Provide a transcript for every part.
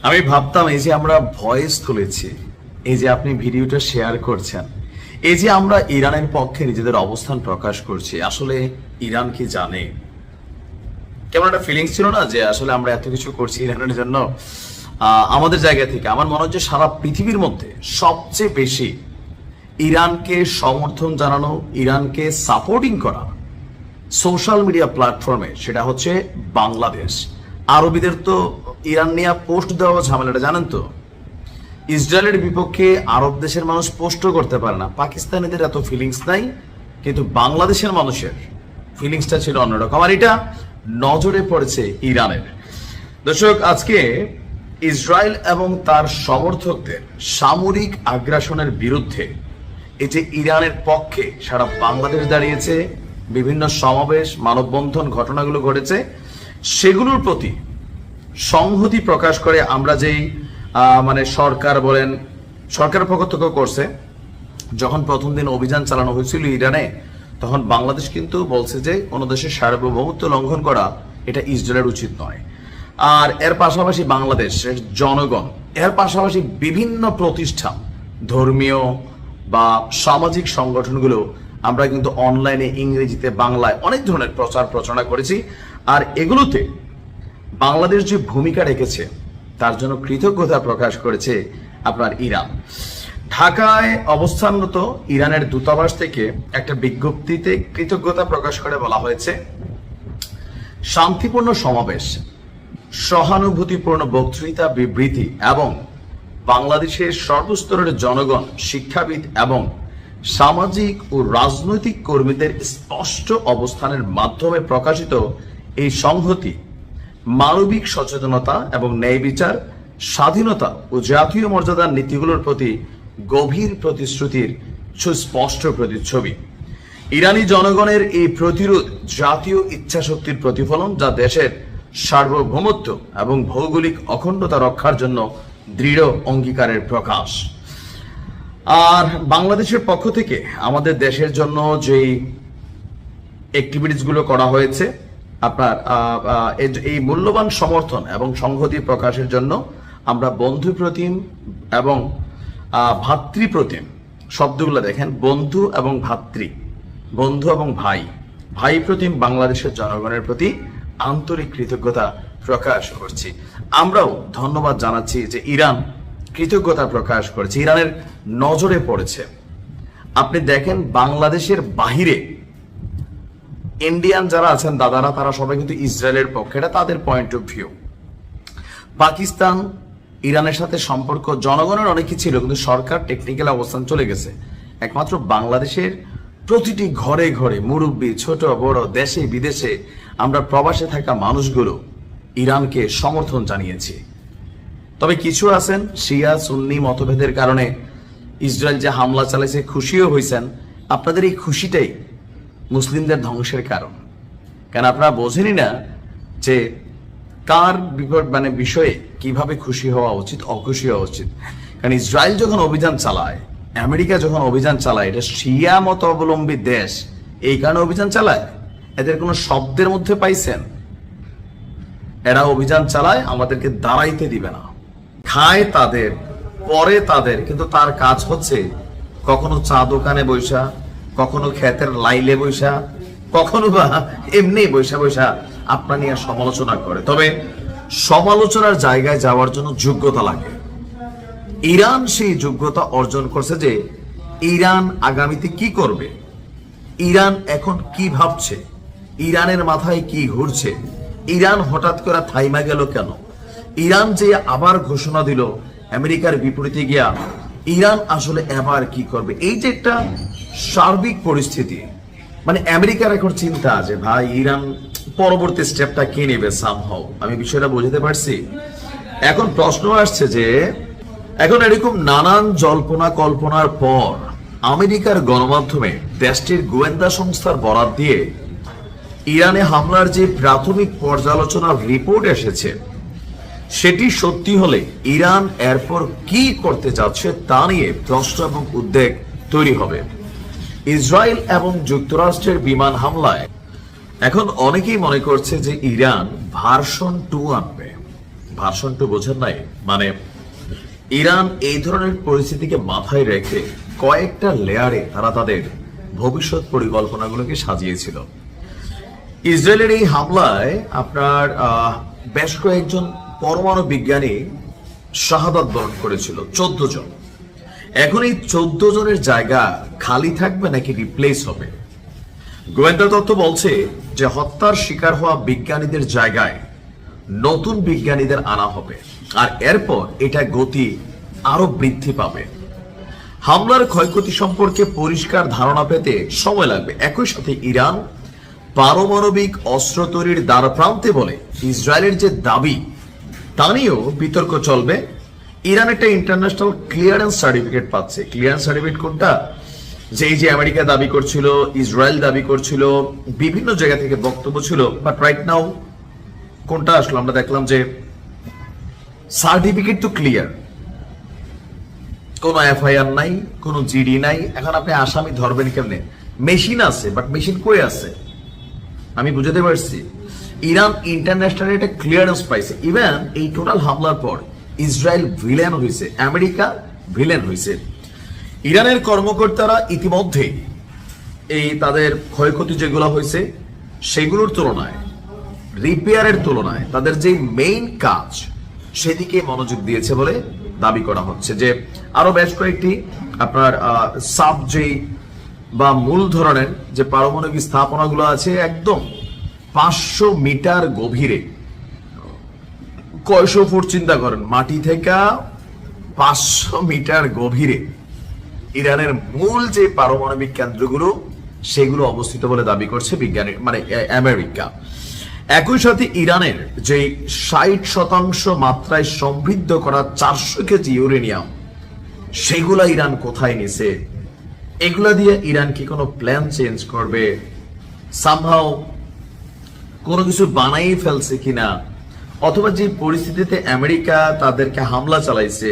আমি ভাবতাম এই যে আমরা ভয়েস তুলেছি, এই যে আপনি ভিডিওটা শেয়ার করছেন, এই যে আমরা ইরানের পক্ষে নিজেদের অবস্থান প্রকাশ করছি, আসলে ইরান কি জানে? কেমন একটা ফিলিংস ছিল না যে আসলে আমরা এত কিছু করছি ইরানের জন্য। আমাদের জায়গা থেকে আমার মনে হচ্ছে সারা পৃথিবীর মধ্যে সবচেয়ে বেশি ইরানকে সমর্থন জানানো, ইরানকে সাপোর্টিং করা সোশ্যাল মিডিয়া প্ল্যাটফর্মে সেটা হচ্ছে বাংলাদেশ। আরবিদের তো ইরান নিয়ে পোস্ট দেওয়া ঝামেলাটা জানেন তো। ইসরায়েলের বিপক্ষে আরব দেশের মানুষ পোস্টও করতে পারে না, পাকিস্তানিদের এত ফিলিংস নাই, কিন্তু বাংলাদেশের মানুষের ফিলিংসটা ছিল অন্যরকম, আর এটা নজরে পড়েছে ইরানের। দর্শক, আজকে ইসরায়েল এবং তার সমর্থকদের সামরিক আগ্রাসনের বিরুদ্ধে এই যে ইরানের পক্ষে সারা বাংলাদেশ দাঁড়িয়েছে, বিভিন্ন সমাবেশ, মানববন্ধন, ঘটনাগুলো ঘটেছে, সেগুলোর প্রতি সংহতি প্রকাশ করে আমরা যেই সরকার বলেন, সরকারের পক্ষ থেকে করছে, যখন প্রথম দিন অভিযান চালানো হয়েছিল ইরানে, তখন বাংলাদেশ কিন্তু বলছে যে কোনো দেশের সার্বভৌমত্ব লঙ্ঘন করা এটা ইসরায়েলের উচিত নয়। আর এর পাশাপাশি বাংলাদেশের জনগণ, এর পাশাপাশি বিভিন্ন প্রতিষ্ঠান, ধর্মীয় বা সামাজিক সংগঠনগুলো আমরা কিন্তু অনলাইনে ইংরেজিতে বাংলায় অনেক ধরনের প্রচার প্রচারণা করেছি, আর এগুলোতে বাংলাদেশ যে ভূমিকা রেখেছে তার জন্য কৃতজ্ঞতা প্রকাশ করেছে আপনার ইরান। ঢাকায় অবস্থানরত ইরানের দূতাবাস থেকে একটা বিজ্ঞপ্তিতে কৃতজ্ঞতা প্রকাশ করে বলা হয়েছে, শান্তিপূর্ণ সমাবেশ, সহানুভূতিপূর্ণ বক্তৃতা, বিবৃতি এবং বাংলাদেশের সর্বস্তরের জনগণ, শিক্ষাবিদ এবং সামাজিক ও রাজনৈতিক কর্মীদের স্পষ্ট অবস্থানের মাধ্যমে প্রকাশিত এই সংহতি মানবিক সচেতনতা এবং ন্যায় বিচার, স্বাধীনতা ও জাতীয় মর্যাদার নীতিগুলোর প্রতি গভীর প্রতিশ্রুতির সুস্পষ্ট প্রতিচ্ছবি। ইরানি জনগণের এই প্রতিরোধ জাতীয় ইচ্ছাশক্তির প্রতিফলন, যা দেশের সার্বভৌমত্ব এবং ভৌগোলিক অখণ্ডতা রক্ষার জন্য দৃঢ় অঙ্গীকারের প্রকাশ। আর বাংলাদেশের পক্ষ থেকে আমাদের দেশের জন্য যেই অ্যাক্টিভিটিস গুলো করা হয়েছে, আপনার এই মূল্যবান সমর্থন এবং সংহতি প্রকাশের জন্য আমরা বন্ধুপ্রতিম এবং ভাতৃপ্রতিম শব্দগুলো দেখেন, বন্ধু এবং ভাতৃ, বন্ধু এবং ভাই, ভাই প্রতিম বাংলাদেশের জনগণের প্রতি আন্তরিক কৃতজ্ঞতা প্রকাশ করছি। আমরাও ধন্যবাদ জানাচ্ছি যে ইরান কৃতজ্ঞতা প্রকাশ করেছে, ইরানের নজরে পড়েছে। আপনি দেখেন বাংলাদেশের বাহিরে ইন্ডিয়ান যারা আছেন দাদারা, তারা সবাই কিন্তু ইসরায়েলের পক্ষে, এটা তাদের পয়েন্ট অফ ভিউ। পাকিস্তান ইরানের সাথে সম্পর্ক জনগণের অনেকই ছিল, কিন্তু সরকার টেকনিক্যাল অবস্থান চলে গেছে। একমাত্র বাংলাদেশের প্রতিটি ঘরে ঘরে মুরব্বী, ছোট বড়, দেশে বিদেশে আমরা প্রবাসে থাকা মানুষগুলো ইরানকে সমর্থন জানিয়েছি। তবে কিছু আছেন শিয়া সুন্নি মতভেদের কারণে ইসরায়েল যে হামলা চালাইছে খুশিও হয়েছেন, আপনাদের এই খুশিটাই মুসলিমদের ধ্বংসের কারণ। কেন আপনারা বোঝেনই না যে কার বিষয়ে কিভাবে খুশি হওয়া উচিত, অখুশি হওয়া উচিত। কারণ ইসরায়েল যখন অভিযান চালায়, আমেরিকা যখন অভিযান চালায়, এটা শিয়া মত অবলম্বী দেশ, এই কারণে অভিযান চালায়। এদের কোনো শব্দের মধ্যে পাইছেন? এরা অভিযান চালায় আমাদেরকে দাঁড়াইতে দিবে না, খায় তাদের, পরে তাদের, কিন্তু তার কাজ হচ্ছে কখনো চা দোকানে বৈশা, কখনো ক্ষেতের লাইলে বৈশা, কখনো বা এমনি বৈশা বৈশা আপনার নিয়ে সমালোচনা করে। তবে সমালোচনার জায়গায় যাওয়ার জন্য যোগ্যতা লাগে। ইরান সেই যোগ্যতা অর্জন করছে যে ইরান আগামীতে কি করবে, ইরান এখন কি ভাবছে, ইরানের মাথায় কি ঘুরছে, ইরান হঠাৎ করে থাইমা গেল কেন, ইরান যে আবার ঘোষণা দিল আমেরিকার বিপরীতে গিয়া, ইরান আসলে এবার কি করবে, এই যে একটা সার্বিক পরিস্থিতি। আমেরিকার এখন চিন্তা যে ভাই ইরান পরবর্তী স্টেপটা কি নেবে সামহাও। আমি বিষয়টা বুঝতে পারছি। এখন প্রশ্ন আসছে যে এখন এরকম নানান জল্পনা কল্পনার পর আমেরিকার গণমাধ্যমে দেশটির গোয়েন্দা সংস্থার বরাত দিয়ে ইরানে হামলার যে প্রাথমিক পর্যালোচনার রিপোর্ট এসেছে, সেটি সত্যি হলে ইরান এরপর কি করতে যাচ্ছে তা নিয়ে প্রশ্ন এবং উদ্বেগ তৈরি হবে। ইসরায়েল এবং যুক্তরাষ্ট্রের বিমান হামলায় এখন অনেকেই মনে করছে যে ইরান ভার্সন 2 আনবে। ভার্সনটা বোঝেন নাই? মানে ইরান এই ধরনের পরিস্থিতিকে মাথায় রেখে কয়েকটা লেয়ারে তারা তাদের ভবিষ্যৎ পরিকল্পনাগুলোকে সাজিয়েছিল। ইসরায়েলের এই হামলায় আপনার বেশ কয়েকজন পরমাণু বিজ্ঞানী শাহাদাত বরণ করেছিল, 14 জন। এখন এই 14 জনের জায়গা খালি থাকবে নাকি রিপ্লেস হবে? গোয়েন্দা তথ্য বলছে যে হত্যার শিকার হওয়া বিজ্ঞানীদের জায়গায় নতুন বিজ্ঞানীদের আনা হবে, আর এরপর এটা গতি আরো বৃদ্ধি পাবে। হামলার ক্ষয়ক্ষতি সম্পর্কে পরিষ্কার ধারণা পেতে সময় লাগবে। একই সাথে ইরান পারমাণবিক অস্ত্র তৈরির দ্বারপ্রান্তে বলে ইসরায়েলের যে দাবি তা নিয়েও বিতর্ক চলবে। ইরান একটা ইন্টারন্যাশনাল ক্লিয়ারেন্স সার্টিফিকেট পাচ্ছে। ক্লিয়ারেন্স সার্টিফিকেট কোনটা? যে আমেরিকা দাবি করছিল, ইসরায়েল দাবি করছিল, বিভিন্ন জায়গা থেকে বক্তব্য ছিল, বাট রাইট নাও কোনটা আসলো? আমরা দেখলাম যে সার্টিফিকেট তো ক্লিয়ার, কোনো এফআইআর নাই, কোনো জিডি নাই। এখন আপনি আসামি ধরবেন কেমনে? মেশিন আছে, বাট মেশিন কই আছে? আমি বুঝাতে পারছি। ইরান ইন্টারন্যাশনাল একটা ক্লিয়ারেন্স পাইছে। ইভেন এই টোটাল হামলার পর ইসরায়েল ভিলেন হয়েছে, আমেরিকা ভিলেন হয়েছে। ইরানের কর্মকর্তারা ইতিমধ্যে এই তাদের ক্ষয়ক্ষতি যেগুলো হয়েছে সেগুলোর তুলনায়, রিপেয়ারের তুলনায় তাদের যে মেইন কাজ সেদিকে মনোযোগ দিয়েছে বলে দাবি করা হচ্ছে। যে আরো বেশ কয়েকটি আপনার সাব যেই বা মূল ধরনের যে পারমাণবিক স্থাপনাগুলো আছে একদম 500 মিটার গভীরে, কয়শো ফুট চিন্তা করেন, মাটি থেকে 500 মিটার গভীরে ইরানের মূল যে পারমাণবিক কেন্দ্রগুলো সেগুলো অবস্থিত বলে দাবি করছে বিজ্ঞানী, মানে আমেরিকা। একই সাথে ইরানের যে 60% মাত্রায় সমৃদ্ধ করা 400 কেজি ইউরেনিয়াম, সেগুলা ইরান কোথায় নিছে? এগুলা দিয়ে ইরান কি কোনো প্ল্যান চেঞ্জ করবে? সামহাও কোনো কিছু বানাই ফেলছে কিনা? অথবা যে পরিস্থিতিতে আমেরিকা তাদেরকে হামলা চালাইছে,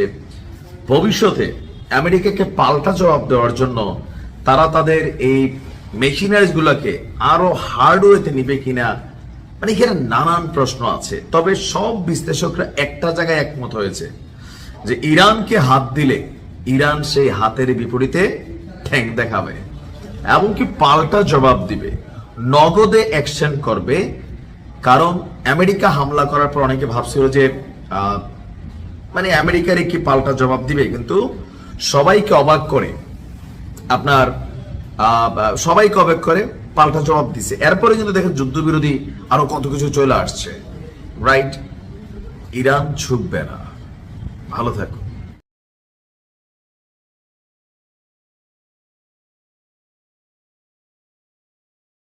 ভবিষ্যতে আমেরিকাকে পাল্টা জবাব দেওয়ার জন্য তারা তাদের এই মেশিনারিজ গুলাকে আরো হার্ডওয়েতে নিবে কিনা? মানে এখানে নানান প্রশ্ন আছে। তবে সব বিশ্লেষকরা একটা জায়গায় একমত হয়েছে যে ইরানকে হাত দিলে ইরান সেই হাতের বিপরীতে ঠ্যাং দেখাবে, এমনকি পাল্টা জবাব দিবে, নগদে অ্যাকশন করবে। কারণ আমেরিকা হামলা করার পর অনেকে ভাবছিল যে মানে আমেরিকার কি পাল্টা জবাব দিবে, কিন্তু সবাইকে অবাক করে আপনার সবাইকে অবাক করে পাল্টা জবাব দিছে। এরপরে কিন্তু দেখেন যুদ্ধবিরোধী আরো কত কিছু চলে আসছে, রাইট? ইরান ঝুঁকবে না। ভালো থাকুন।